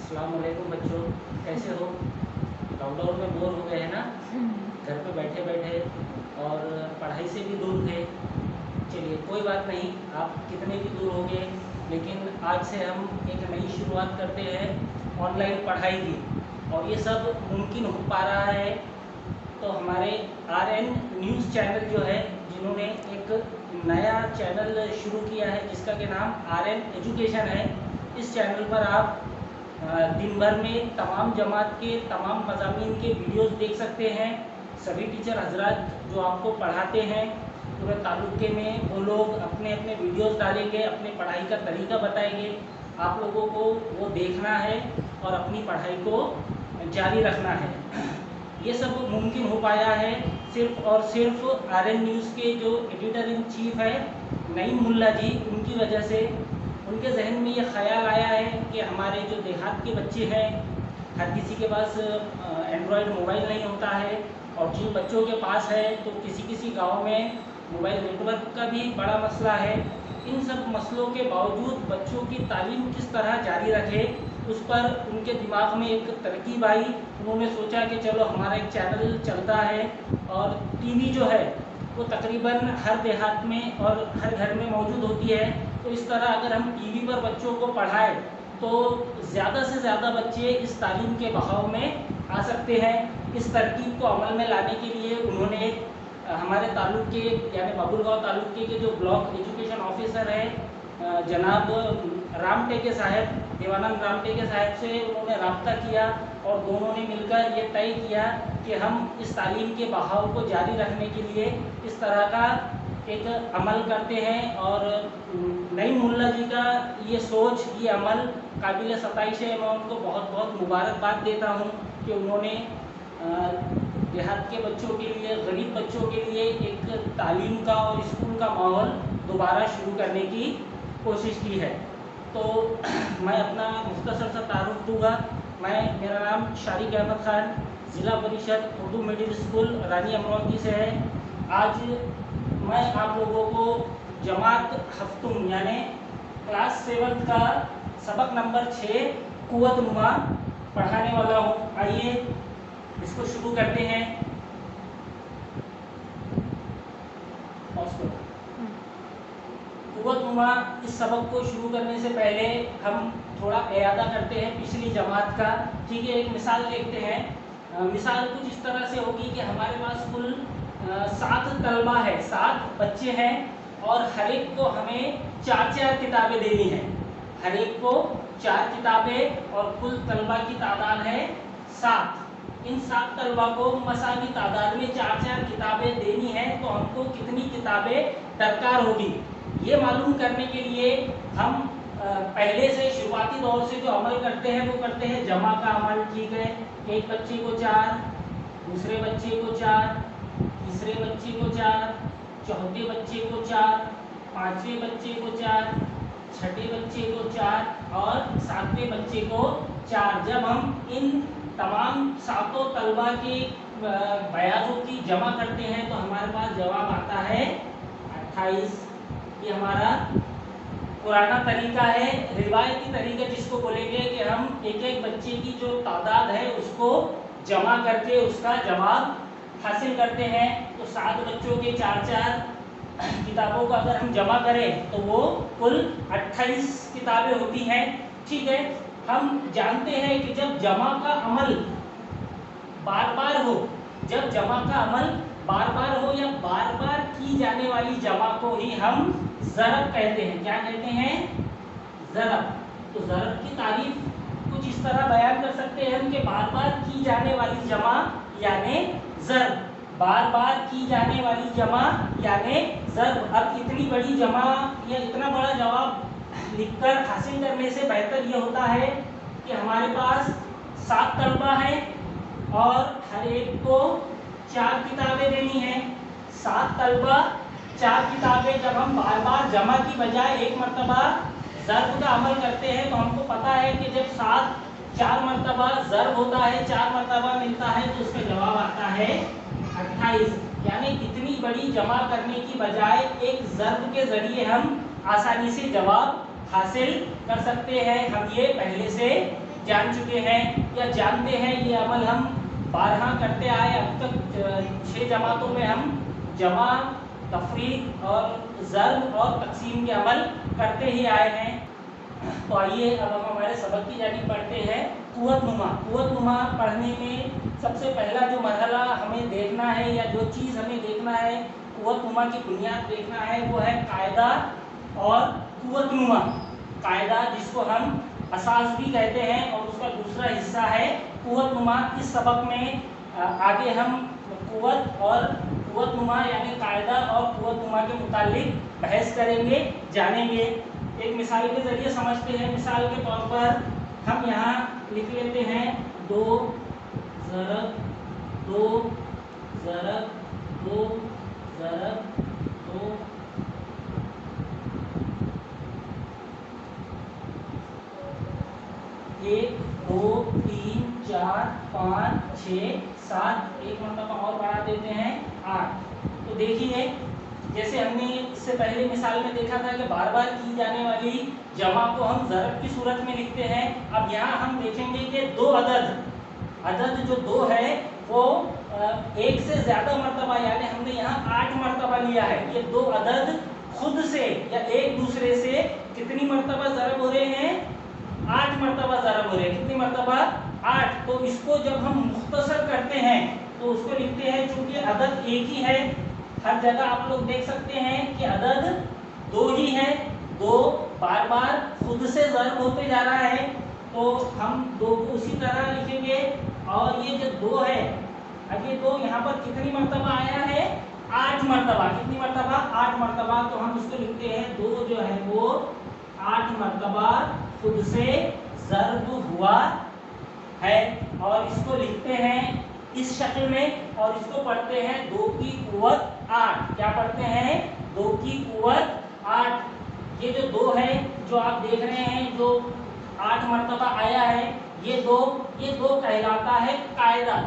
अस्सलाम वालेकुम बच्चों, कैसे हो? लॉकडाउन में बोर हो गए हैं ना, घर पे बैठे बैठे और पढ़ाई से भी दूर थे। चलिए कोई बात नहीं, आप कितने भी दूर होंगे, लेकिन आज से हम एक नई शुरुआत करते हैं ऑनलाइन पढ़ाई की, और ये सब मुमकिन हो पा रहा है तो हमारे RN न्यूज़ चैनल जो है, जिन्होंने एक नया चैनल शुरू किया है जिसका के नाम RN एजुकेशन है। इस चैनल पर आप दिन भर में तमाम जमात के तमाम मज़ामीन के वीडियोस देख सकते हैं। सभी टीचर हजरात जो आपको पढ़ाते हैं पूरे तालुके में, वो लोग अपने अपने वीडियोस डालेंगे, अपने पढ़ाई का तरीका बताएंगे। आप लोगों को वो देखना है और अपनी पढ़ाई को जारी रखना है। ये सब मुमकिन हो पाया है सिर्फ़ और सिर्फ RN न्यूज़ के जो एडिटर इन चीफ है नईम मुल्ला जी, उनकी वजह से। उनके जहन में ये ख्याल आया है कि हमारे जो देहात के बच्चे हैं, हर किसी के पास एंड्रॉयड मोबाइल नहीं होता है, और जिन बच्चों के पास है तो किसी किसी गांव में मोबाइल नेटवर्क का भी बड़ा मसला है। इन सब मसलों के बावजूद बच्चों की तालीम किस तरह जारी रखे, उस पर उनके दिमाग में एक तरकीब आई। उन्होंने सोचा कि चलो हमारा एक चैनल चलता है और टीवी जो है वो तकरीबन हर देहात में और हर घर में मौजूद होती है, तो इस तरह अगर हम टीवी पर बच्चों को पढ़ाएं तो ज़्यादा से ज़्यादा बच्चे इस तालीम के बहाव में आ सकते हैं। इस तरकीब को अमल में लाने के लिए उन्होंने हमारे तालुके यानी बाबुलगांव तालुके के जो ब्लॉक एजुकेशन ऑफिसर है जनाब राम टेके साहब, देवानंद राम टेके साहब से उन्होंने रब्ता किया, और दोनों ने मिलकर ये तय किया कि हम इस तालीम के बहाव को जारी रखने के लिए इस तरह का एक अमल करते हैं। और नईम मुल्ला जी का ये सोच, ये अमल काबिल सताइश है। मैं उनको बहुत बहुत मुबारकबाद देता हूँ कि उन्होंने देहात के बच्चों के लिए, गरीब बच्चों के लिए एक तालीम का और स्कूल का माहौल दोबारा शुरू करने की कोशिश की है। तो मैं अपना मुख्तसर सा तारुफ दूँगा। मेरा नाम शारिक अहमद ख़ान, ज़िला परिषद उर्दू मिडिल स्कूल रानी अमरावती से है। आज मैं आप लोगों को जमात हफ्तुम यानी क्लास 7 का सबक नंबर 6 कुव्वत नुमा पढ़ाने वाला हूँ। आइए इसको शुरू करते हैं। कुव्वत नुमा इस सबक को शुरू करने से पहले हम थोड़ा इयादा करते हैं पिछली जमात का। ठीक है, एक मिसाल देखते हैं। मिसाल कुछ इस तरह से होगी कि हमारे पास कुल 7 तलबा है, 7 बच्चे हैं, और हर एक को हमें 4-4 किताबें देनी है। हर एक को 4 किताबें, और कुल तलबा की तादाद है 7। इन 7 तलबा को मसावी तादाद में 4-4 किताबें देनी है, तो हमको कितनी किताबें दरकार होगी, ये मालूम करने के लिए हम पहले से शुरुआती दौर से जो अमल करते हैं वो करते हैं जमा का अमल। ठीक है, एक बच्चे को 4, दूसरे बच्चे को 4, तीसरे बच्चे को 4, चौथे बच्चे को 4, पांचवें बच्चे को 4, छठे बच्चे को 4 और सातवें बच्चे को 4। जब हम इन तमाम 7 तलबा की बयानों की जमा करते हैं तो हमारे पास जवाब आता है 28। ये हमारा पुराना तरीका है, रिवायती तरीका जिसको बोलेंगे कि हम एक एक बच्चे की जो तादाद है उसको जमा करके उसका जवाब हासिल करते हैं। तो 7 बच्चों के 4-4 किताबों का अगर हम जमा करें तो वो कुल 28 किताबें होती हैं। ठीक है, हम जानते हैं कि जब जमा का अमल बार बार हो, जब जमा का अमल बार बार हो या बार बार की जाने वाली जमा को ही हम ज़रब कहते हैं। क्या कहते हैं? ज़रब। तो ज़रब की तारीफ कुछ इस तरह बयान कर सकते हैं हम कि बार बार की जाने वाली जमा यानी ज़रब, बार बार की जाने वाली जमा यानी ज़रब। अब इतनी बड़ी जमा या इतना बड़ा जवाब लिखकर हासिल करने से बेहतर ये होता है कि हमारे पास 7 तलबा हैं और हर एक को 4 किताबें देनी हैं। 7 तलबा 4 किताबें, जब हम बार बार जमा की बजाय एक मरतबा ज़र्ब का अमल करते हैं तो हमको पता है कि जब 7 4 मरतबा ज़र्ब होता है, 4 मरतबा मिलता है, तो उसका जवाब आता है 28। यानी इतनी बड़ी जमा करने की बजाय एक ज़र्ब के ज़रिए हम आसानी से जवाब हासिल कर सकते हैं। हम ये पहले से जान चुके हैं या जानते हैं। ये अमल हम 12 करते आए अब तक। 6 जमातों में हम जमा, तफरीक और ज़र्ब और तक़सीम के अमल करते ही आए हैं। तो आइए अब हम हमारे सबक की जानिब बढ़ते हैं। कुव्वत नुमा। कुव्वत नुमा पढ़ने में सबसे पहला जो मरहला हमें देखना है या जो चीज़ हमें देखना है, कुव्वत नुमा की बुनियाद देखना है, वो है कायदा और कुव्वत नुमा। कायदा जिसको हम असास भी कहते हैं और उसका दूसरा हिस्सा है कुव्वत नुमा। इस सबक में आगे हम कुव्वत और कुव्वत नुमा यानी कायदा और कुव्वत नुमा के मुतालिक बहस करेंगे, जानेंगे। एक मिसाल के ज़रिए समझते हैं। मिसाल के तौर पर हम यहाँ लिख लेते हैं 2 ज़रब 2 ज़रब 2 ज़रब 2 1 2 3 4 5 6 7 एक मरतबा और बढ़ा देते हैं 8। तो देखिए जैसे हमने इससे पहले मिसाल में देखा था कि बार बार की जाने वाली जमा को हम ज़रब की सूरत में लिखते हैं। अब यहाँ हम देखेंगे कि 2 अदद जो 2 है वो एक से ज़्यादा मरतबा यानी हमने यहाँ 8 मरतबा लिया है। ये 2 अदद खुद से या एक दूसरे से कितनी मरतबा ज़रब हो रहे हैं? 8 मरतबा ज़रब हो रहे हैं। कितनी मरतबा? 8। तो इसको जब हम मुख्तसर करते हैं तो उसको लिखते हैं, चूँकि अदद एक ही है, हर जगह आप लोग देख सकते हैं कि अदद 2 ही है, 2 बार बार खुद से ज़रब होते जा रहा है, तो हम 2 को उसी तरह लिखेंगे। और ये जो 2 है, अब ये 2 यहाँ पर कितनी मरतबा आया है? 8 मरतबा। कितनी मरतबा? 8 मरतबा। तो हम उसको लिखते हैं 2 जो है वो 8 मरतबा खुद से ज़रब हुआ है। और इसको लिखते हैं इस शक्ल में और इसको पढ़ते हैं 2 की कुव्वत 8। क्या पढ़ते हैं? 2 की कुव्वत 8। ये जो 2 है जो आप देख रहे हैं, जो 8 मरतबा आया है, ये 2 कहलाता है कायदा।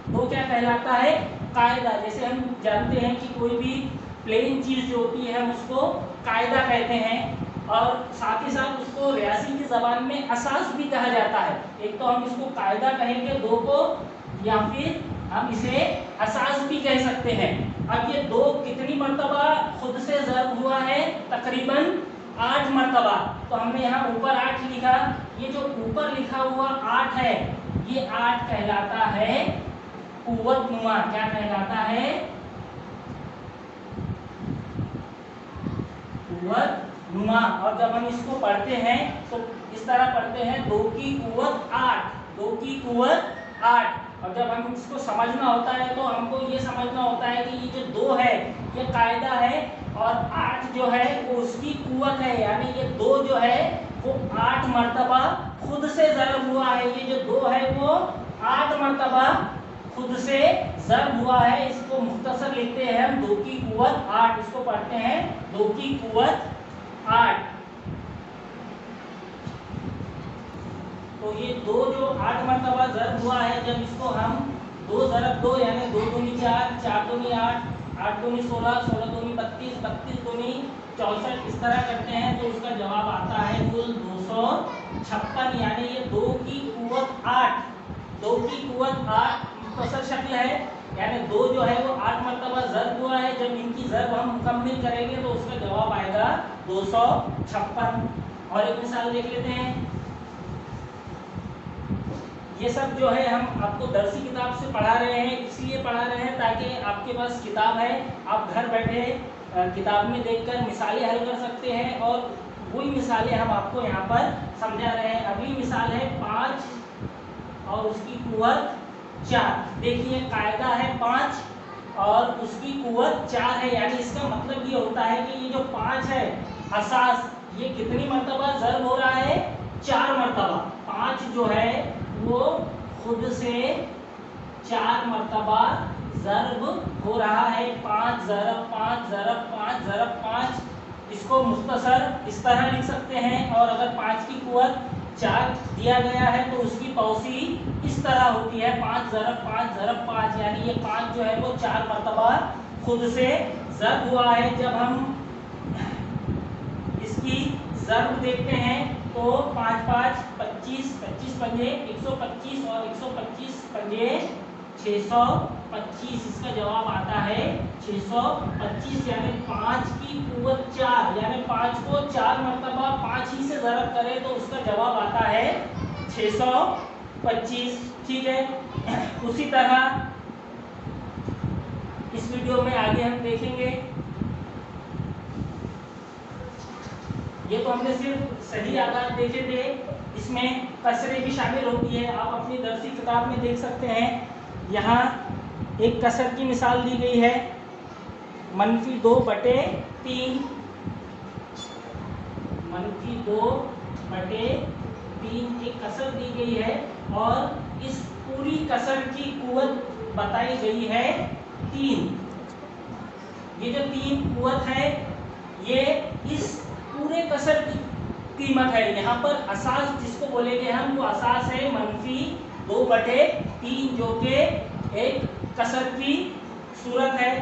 2 क्या कहलाता है? कायदा। जैसे हम जानते हैं कि कोई भी प्लेन चीज़ जो होती है हम उसको कायदा कहते हैं, और साथ ही साथ उसको रियासी की ज़बान में असास भी कहा जाता है। एक तो हम इसको कायदा कहेंगे 2 को, या फिर हम इसे असास भी कह सकते हैं। अब ये 2 कितनी मरतबा खुद से ज़रब हुआ है? तकरीबन 8 मरतबा। तो हमने यहाँ ऊपर 8 लिखा, ये जो ऊपर लिखा हुआ 8 है, ये 8 कहलाता है कुव्वत नुमा। क्या कहलाता है? कुव्वत नुमा। और जब हम इसको पढ़ते हैं तो इस तरह पढ़ते हैं 2 की कुव्वत 8, 2 की कुव्वत 8। और जब हम इसको समझना होता है तो हमको ये समझना होता है कि ये जो 2 है ये कायदा है और 8 जो है वो उसकी कुव्वत है, यानी ये 2 जो है वो 8 मरतबा खुद से ज़रब हुआ है। ये जो 2 है वो 8 मरतबा खुद से ज़रब हुआ है। इसको मुख्तसर लिखते हैं हम 2 की कुव्वत 8। इसको पढ़ते हैं 2 की कुव्वत 8। तो ये 2 जो 8 मरतबा ज़रब हुआ है, जब इसको हम 2 ज़रब 2 यानी 2 दूनी 4, 4 दूनी 8, 8 दूनी 16, 16 दूनी 32, 32 दूनी 64 इस तरह करते हैं तो उसका जवाब आता है कुल 256। यानी ये 2 की कुव्वत 8, 2 की कुव्वत 8 मुख्तसर शक्ल है, यानी 2 जो है वो 8 मरतबा ज़रब हुआ है। जब इनकी ज़रब हम मुकम्मिल करेंगे तो उसका जवाब आएगा 256। और एक मिसाल देख लेते हैं। ये सब जो है हम आपको दरसी किताब से पढ़ा रहे हैं, इसलिए पढ़ा रहे हैं ताकि आपके पास किताब है, आप घर बैठे किताब में देखकर मिसालें हल कर सकते हैं, और वही मिसालें हम आपको यहाँ पर समझा रहे हैं। अगली मिसाल है 5 और उसकी कुव्वत 4। देखिए कायदा है 5 और उसकी कुव्वत 4 है, यानी इसका मतलब ये होता है कि ये जो 5 है असास, ये कितनी मरतबा ज़रब हो रहा है? 4 मरतबा। 5 जो है वो खुद से 4 मरतबा ज़रब हो रहा है। 5 ज़रब 5 ज़रब 5 ज़रब 5। इसको मुख्तसर इस तरह लिख सकते हैं। और अगर 5 की कुव्वत 4 दिया गया है तो उसकी तौसी इस तरह होती है 5 ज़रब 5 ज़रब 5, यानी ये 5 जो है वो 4 मरतबा खुद से ज़रब हुआ है। जब हम इसकी ज़रब देखते हैं तो 5 5 25, 25 पंजे 125 और 125 पंजे 625। इसका जवाब आता है 625, यानी 5 की कुव्वत 4, यानी 5 को 4 मरतबा 5 ही से ज़रब करें तो उसका जवाब आता है 625। ठीक है, उसी तरह इस वीडियो में आगे हम देखेंगे। ये तो हमने सिर्फ सही आदात देखे थे, इसमें कसरें भी शामिल होती है। आप अपनी दरसी किताब में देख सकते हैं, यहाँ एक कसर की मिसाल दी गई है, -2/3, -2/3 एक कसर दी गई है और इस पूरी कसर की कुव्वत बताई गई है 3। ये जो 3 कुव्वत है ये इस पूरे कसर की कीमत है। यहाँ पर असास जिसको बोलेंगे हम, वो असास है -2/3, जो कि एक कसर की सूरत है।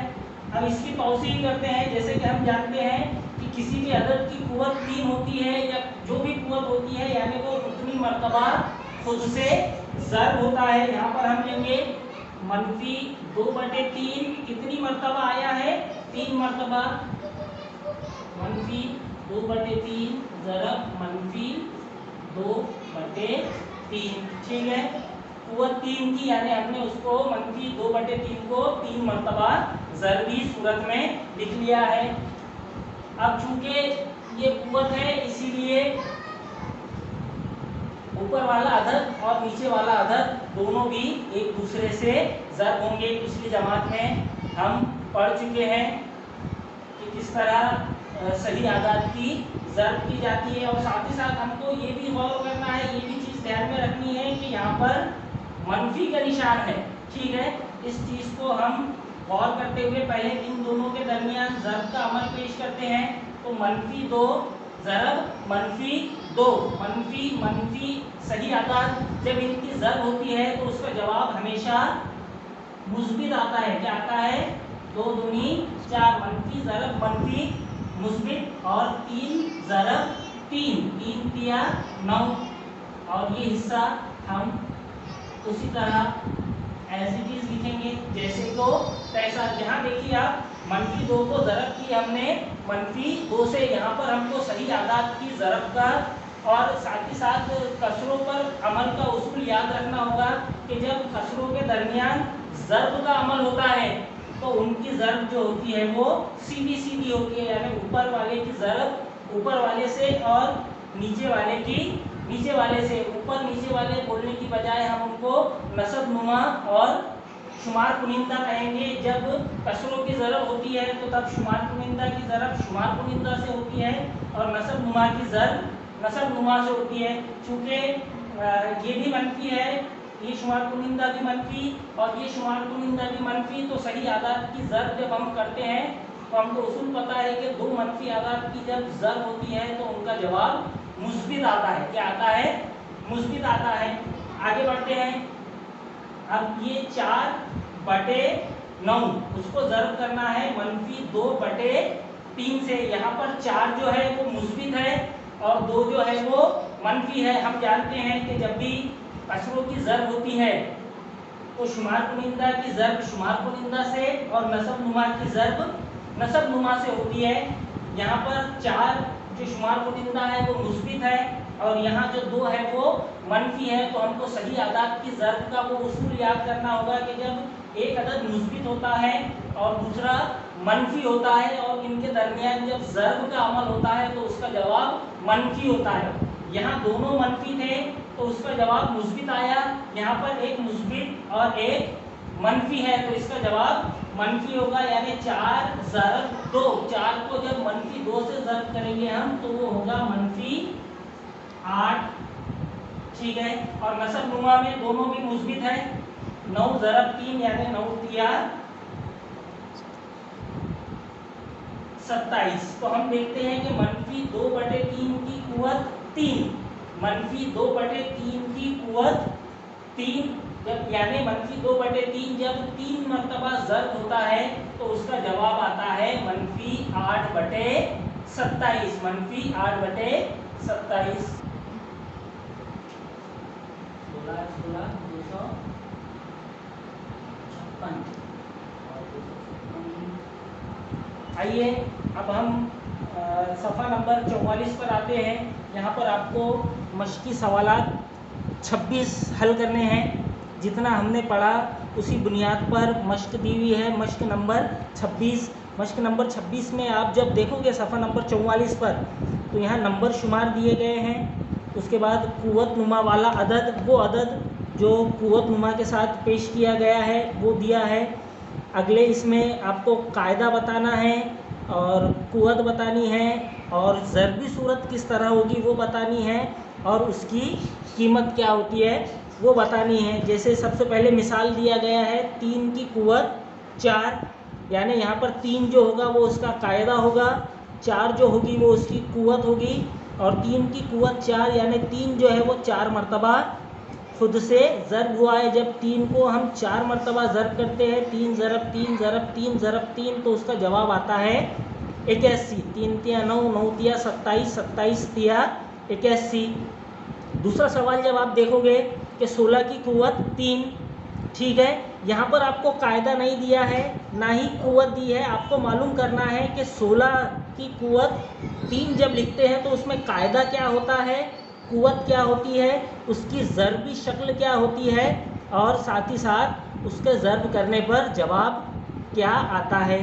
अब इसकी तौसील करते हैं। जैसे कि हम जानते हैं कि किसी भी अदद की कुव्वत 3 होती है, या जो भी कुव्वत होती है, यानी वो उतनी मरतबा खुद से ज़र्ब होता है। यहाँ पर हम लेंगे -2/3, कितनी मरतबा आया है? 3 मरतबा। -2/3 ज़रब -2/3। ठीक है, कुव्वत 3 की, यानी हमने उसको -2/3 को 3 मरतबा ज़रबी सूरत में लिख लिया है। अब चूंकि ये कुव्वत है, इसीलिए ऊपर वाला अदद और नीचे वाला अदद दोनों भी एक दूसरे से ज़र्ब होंगे। पिछली जमात में हम पढ़ चुके हैं कि किस तरह सही आदात की ज़र्ब की जाती है। और साथ ही साथ हमको ये भी गौर करना है, ये भी चीज़ ध्यान में रखनी है कि यहाँ पर मनफी का निशान है। ठीक है, इस चीज़ को हम गौर करते हुए पहले इन दोनों के दरमियान ज़र्ब का अमल पेश करते हैं। तो -2 ज़रब -2, मनफी सही आदात जब इनकी ज़र्ब होती है तो उसका जवाब हमेशा मुस्बित आता है। क्या आता है? 2 दूनी 4, मनफी ज़रब मनफी मुस्बित, और 3 ज़रब 3, 3 तिया 9। और ये हिस्सा हम उसी तरह एज इट इज लिखेंगे जैसे को तैसा। यहाँ देखिए आप, -2 को ज़रब की हमने -2 से, यहाँ पर हमको सही आदात की ज़रब का और साथ ही साथ कसरों पर अमल का उसूल याद रखना होगा कि जब कसरों के दरमियान ज़र्ब का अमल होता है तो उनकी ज़र्ब जो होती है वो सीधी सीधी होती है, यानी ऊपर वाले की ज़र्ब ऊपर वाले से और नीचे वाले की नीचे वाले से। ऊपर नीचे वाले बोलने की बजाय हम उनको नसब नुमा और शुमार कुनिंदा कहेंगे। जब कसरों की ज़रब होती है तो तब शुमार कुनिंदा की ज़रब शुमार कुनिंदा से होती है और नसब नुमा की ज़रब नसब नुमा से होती है। चूँकि ये भी मनफी है, ये शुमार कुनिंदा भी मनफी और ये शुमार कुनिंदा भी मनफी, तो सही आदात की ज़रब जब हम करते हैं तो हमको उसूल पता है कि 2 मनफी आदात की जब ज़रब होती है तो उनका जवाब मुस्बित आता है। क्या आता है? मुस्बित आता है। आगे बढ़ते हैं। अब ये 4/9 उसको ज़रब करना है -2/3 से। यहाँ पर 4 जो है वो मुस्बित है और 2 जो है वो मनफी है। हम जानते हैं कि जब भी कसरों की ज़रब होती है तो शुमार कुनिंदा की ज़रब शुमार कुनिंदा से और नसब नुमा की ज़रब नसब नुमा से होती है। यहाँ पर 4 जो शुमार कुनिंदा है वो मुस्बित है और यहाँ जो 2 है वो मनफी है। तो हमको सही आदात की ज़रब का वो उसूल याद करना होगा कि जब एक अदद मुस्बित होता है और दूसरा मनफी होता है और इनके दरमियान जब ज़रब का अमल होता है तो उसका जवाब मनफी होता है। यहाँ दोनों मनफी थे तो उसका जवाब मुस्बित आया। यहाँ पर एक मुस्बित और एक मनफी है तो इसका जवाब मनफी होगा, यानी 4 ज़रब 2। 4 को जब -2 से ज़रब करेंगे हम तो वो होगा -8। ठीक है, और नसब नुमा में दोनों भी मुस्बित है। 9 ज़रब 3 यानी 9 तिया 27। तो हम देखते हैं कि -2/3 की कुव्वत 3, -2/3 की कुव्वत 3 जब, यानी -2/3 जब 3 मरतबा ज़रब होता है तो उसका जवाब आता है -8/27। -8/27। 16 16 256 और 256। आइए अब हम सफ़ा नंबर 44 पर आते हैं। यहाँ पर आपको मश्की सवालात 26 हल करने हैं। जितना हमने पढ़ा उसी बुनियाद पर मश्क दी हुई है, मश्क नंबर 26। मश्क नंबर 26 में आप जब देखोगे सफ़ा नंबर 44 पर, तो यहाँ नंबर शुमार दिए गए हैं। उसके बाद कुव्वत नुमा वाला अदद, वो अदद जो कुव्वत नुमा के साथ पेश किया गया है वो दिया है। अगले इसमें आपको कायदा बताना है और कुव्वत बतानी है और ज़रबी सूरत किस तरह होगी वो बतानी है और उसकी कीमत क्या होती है वो बतानी है। जैसे सबसे पहले मिसाल दिया गया है 3 की कुव्वत 4, यानी यहाँ पर 3 जो होगा वो उसका कायदा होगा, 4 जो होगी वो उसकी कुव्वत होगी। और 3 की कुव्वत 4 यानी 3 जो है वो 4 मरतबा खुद से ज़रब हुआ है। जब 3 को हम 4 मरतबा ज़रब करते हैं, 3 ज़रब 3 ज़रब 3 ज़रब 3, तो उसका जवाब आता है 81। 3 तिया 9, 9 तिया 27, 27 तिया 81। दूसरा सवाल जब आप देखोगे कि 16 की कुव्वत 3, ठीक है, यहाँ पर आपको कायदा नहीं दिया है ना ही कुव्वत दी है। आपको मालूम करना है कि 16 की कुव्वत 3 जब लिखते हैं तो उसमें कायदा क्या होता है, कुव्वत क्या होती है, उसकी ज़रबी शक्ल क्या होती है और साथ ही साथ उसके ज़रब करने पर जवाब क्या आता है।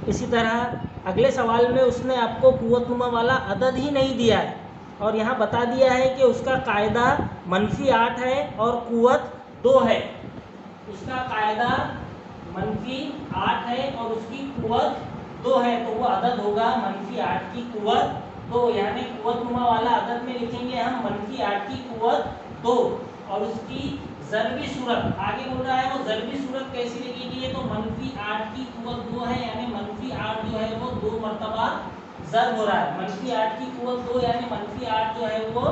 इसी तरह अगले सवाल में उसने आपको कुव्वत नुमा वाला अदद ही नहीं दिया है और यहाँ बता दिया है कि उसका कायदा -8 है और कुव्वत 2 है। उसका कायदा -8 है और उसकी कुव्वत 2 है, तो वो अदद होगा -8 की कुव्वत 2। यानी कुव्वत नुमा वाला अदद में लिखेंगे हम -8 की कुव्वत 2 और उसकी ज़रबी सूरत आगे बोल रहा है वो ज़रबी सूरत कैसी लिखेगी, तो -8 की कुव्वत 2 है यानी -8 जो है वो 2 मरतबा ज़रब हो रहा है। -8 की कुव्वत 2 यानी -8 जो है वो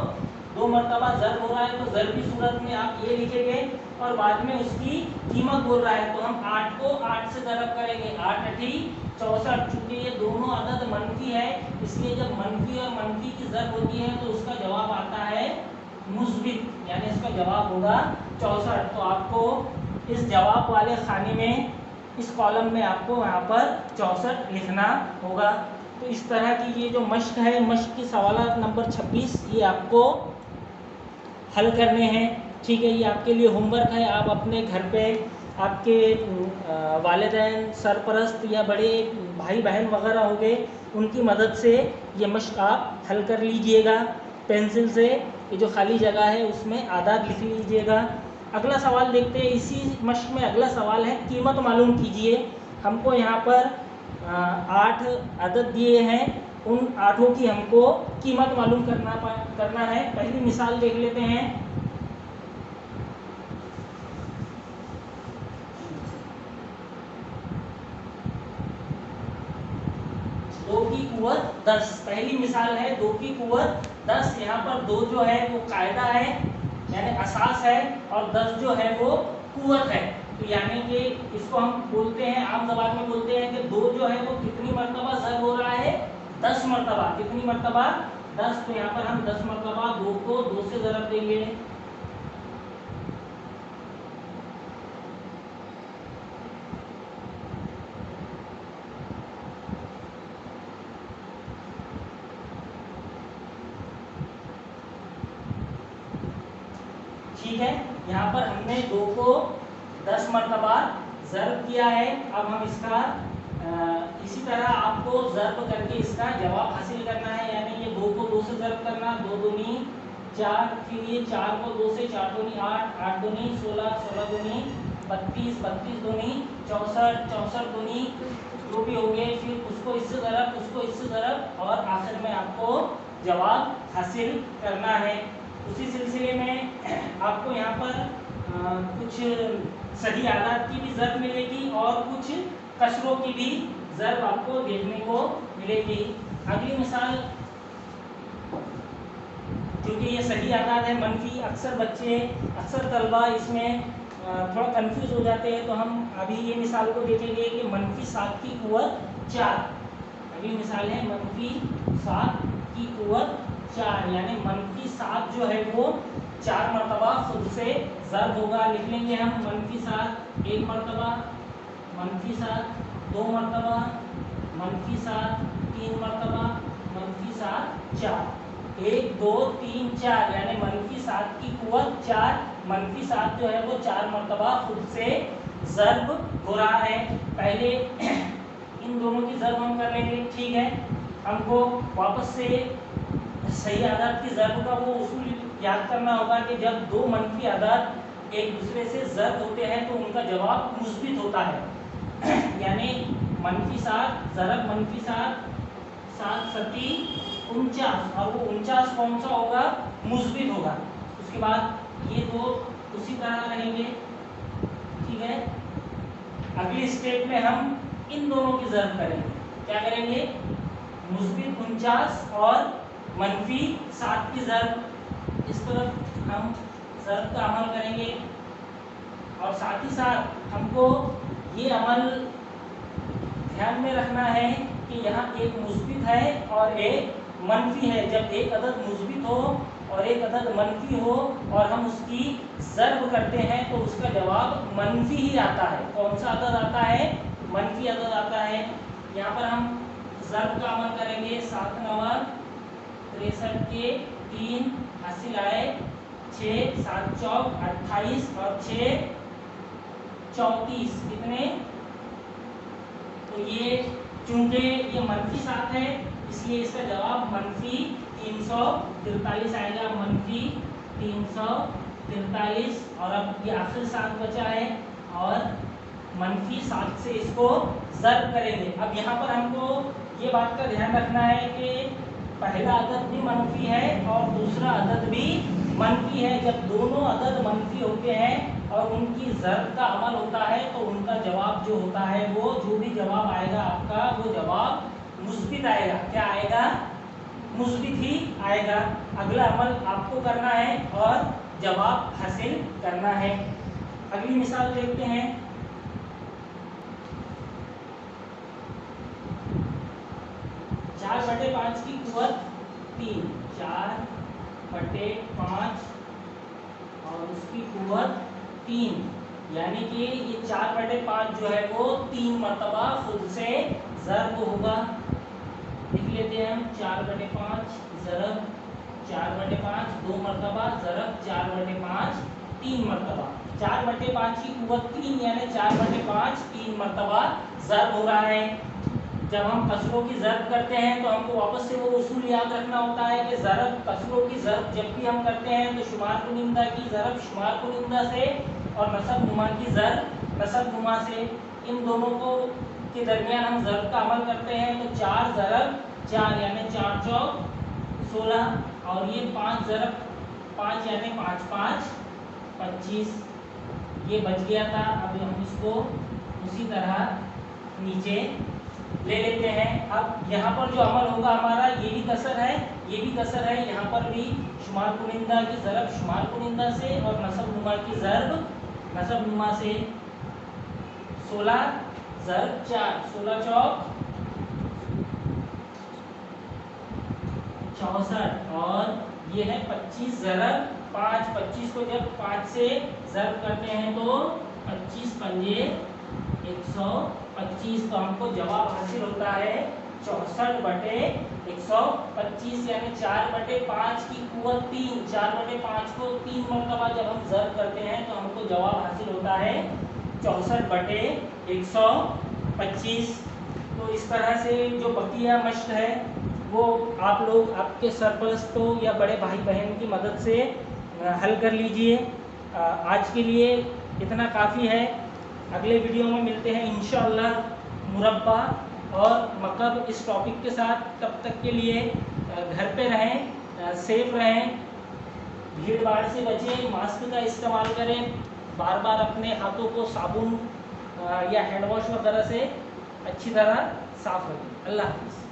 2 मरतबा ज़रब हो रहा है। तो ज़रबी सूरत में आप ये लिखेंगे और बाद में उसकी कीमत बोल रहा है तो हम 8 को 8 से ज़रब करेंगे, 8 8 64। चूँकि ये दोनों अदद मनफी है इसलिए जब मनफी और मनफी की ज़रब होती है तो उसका जवाब आता है मुस्बित, यानी इसका जवाब होगा 64। तो आपको इस जवाब वाले खाने में, इस कॉलम में आपको यहाँ पर 64 लिखना होगा। तो इस तरह की ये जो मश्क है, मश्क की सवालात नंबर 26 ये आपको हल करने हैं, ठीक है। ये आपके लिए होमवर्क है। आप अपने घर पे आपके वालिदैन, सरपरस्त या बड़े भाई बहन वगैरह हो गए, उनकी मदद से ये मश्क आप हल कर लीजिएगा। पेंसिल से ये जो खाली जगह है उसमें आदाद लिख लीजिएगा। अगला सवाल देखते हैं। इसी मश्क में अगला सवाल है कीमत मालूम कीजिए। हमको यहाँ पर 8 अदद दिए हैं, उन 8 की हमको कीमत मालूम करना है। पहली मिसाल देख लेते हैं। दो की कुव्वत 10, पहली मिसाल है 2 की कुव्वत 10। यहाँ पर 2 जो है वो कायदा है यानी असास है और 10 जो है वो कुव्वत है। तो यानी कि इसको हम बोलते हैं, आम ज़बान में बोलते हैं कि 2 जो है वो कितनी मरतबा ज़रब हो रहा है, 10 मरतबा। कितनी मरतबा, 10। तो यहाँ पर हम 10 मरतबा 2 को 2 से ज़रब देंगे। ठीक है, यहाँ पर हमने 2 को 10 मरतबा ज़रब किया है। अब हम इसका इसी तरह आपको ज़रब करके इसका जवाब हासिल करना है। यानी ये 2 को 2 से ज़रब करना, 2 दूनी 4, फिर ये 4 को 2 से, 4 दूनी 8, 8 दूनी 16, 16 दूनी 32, 32 दूनी 64, 64 दूनी जो भी होंगे, फिर उसको इससे ज़रब, उसको इससे ज़रब और आखिर में आपको जवाब हासिल करना है। उसी सिलसिले में आपको यहाँ पर कुछ सही आदाद की भी ज़रब मिलेगी और कुछ कसरों की भी ज़रब आपको देखने को मिलेगी। अगली मिसाल, क्योंकि ये सही आदाद है मनफी, अक्सर बच्चे, अक्सर तलबा इसमें थोड़ा कंफ्यूज हो जाते हैं। तो हम अभी ये मिसाल को देखेंगे कि -7 की कुव्वत 4। अगली मिसाल है -7 की कुव्वत 4, यानी -7 जो है वो 4 मरतबा खुद से ज़र्ब होगा। लिख लेंगे हम -7 1 मरतबा, -7 2 मरतबा, -7 3 मरतबा, -7 4। 1 2 3 4 यानी -7 की कुव्वत 4, -7 जो है वो 4 मरतबा खुद से ज़र्ब हो रहा है। पहले इन दोनों की ज़र्ब हम कर लेंगे, ठीक है। हमको वापस से सही आदाद की ज़र्ब का वो उसूल याद करना होगा कि जब दो मनफी आदाद एक दूसरे से ज़र्ब होते हैं तो उनका जवाब मुस्बित होता है। यानी -7 ज़रब -7 7 सती 49, और वो 49 कौन सा होगा? मुस्बित होगा। उसके बाद ये दो उसी तरह रहेंगे, ठीक है। अगली स्टेप में हम इन दोनों की ज़र्ब करेंगे। क्या करेंगे? मुस्बित 49 और -7 की ज़र्ब। इस तरफ हम ज़र्ब का अमल करेंगे और साथ ही साथ हमको ये अमल ध्यान में रखना है कि यहाँ एक मुस्बित है और एक मनफी है। जब एक अदद मुस्बित हो और एक अदद मनफी हो और हम उसकी ज़र्ब करते हैं तो उसका जवाब मनफी ही आता है। कौन सा अदद आता है? मनफी अदद आता है। यहाँ पर हम ज़र्ब का अमल करेंगे। 7 9 63 के 3 हासिल आए 6, 7 चौक 28 और 6 34, कितने? तो ये चूंकि ये -7 है इसलिए इसका जवाब -343 आएगा, -343। और अब ये आखिर 7 बचा है और -7 से इसको ज़र्ब करेंगे। अब यहाँ पर हमको ये बात का ध्यान रखना है कि पहला अदद भी मनफी है और दूसरा अदद भी मनफी है। जब दोनों अदद मनफी होते हैं और उनकी ज़र्ब का अमल होता है तो उनका जवाब जो होता है वो जो भी जवाब आएगा आपका वो जवाब मुस्बित आएगा। क्या आएगा? मुस्बित ही आएगा। अगला अमल आपको करना है और जवाब हासिल करना है। अगली मिसाल देखते हैं। 4/5 की कुव्वत 3, 4/5 और उसकी कुव्वत 3, यानी कि ये 4/5 जो है वो 3 मरतबा खुद से ज़र्ब होगा। लिख लेते हैं हम 4/5 ज़रब 4/5 2 मरतबा, ज़रब 4/5 3 मरतबा। 4/5 की कुव्वत 3 यानी 4/5 3 मरतबा ज़र्ब हो रहा है। जब हम कसरों की ज़र्ब करते हैं तो हमको वापस से वो उसूल याद रखना होता है कि ज़रब कसरों की ज़र्ब जब भी हम करते हैं तो शुमार कुनिंदा की ज़र्ब शुमार कुनिंदा से और नसब नुमा की ज़र्ब नसब नुमा से, इन दोनों को के दरमियान हम ज़र्ब का अमल करते हैं। तो 4 ज़रब 4 यानी 4 चौक 16 और ये 5 ज़रब 5 यानी 5 5 25। ये बच गया था। अब हम इसको उसी तरह नीचे ले लेते हैं। अब यहाँ पर जो अमल होगा हमारा ये भी कसर है, ये भी कसर है। यहाँ पर भी शुमार कुनिंदा की ज़रब शुमार कुनिंदा से और नसब नुमा की ज़र्ब नसब नुमा से। 16 ज़रब 4 16 चौक 64 और ये है 25 ज़रब 5। 25 को जब 5 से ज़र्ब करते हैं तो 25 पंजे 125। तो हमको जवाब हासिल होता है 64/125 यानी 4/5 की कुव्वत 3। 4/5 को 3 मरतबा जब हम ज़र्ब करते हैं तो हमको जवाब हासिल होता है 64/125। तो इस तरह से जो बकिया मश्क है वो आप लोग आपके सरपरस्तों या बड़े भाई बहन की मदद से हल कर लीजिए। आज के लिए इतना काफ़ी है। अगले वीडियो में मिलते हैं इंशाअल्लाह मुरब्बा और मकब इस टॉपिक के साथ। तब तक के लिए घर पे रहें, सेफ रहें, भीड़ भाड़ से बचें, मास्क का इस्तेमाल करें, बार बार अपने हाथों को साबुन या हैंड वॉश वगैरह से अच्छी तरह साफ रखें। अल्लाह हाफ़िज़।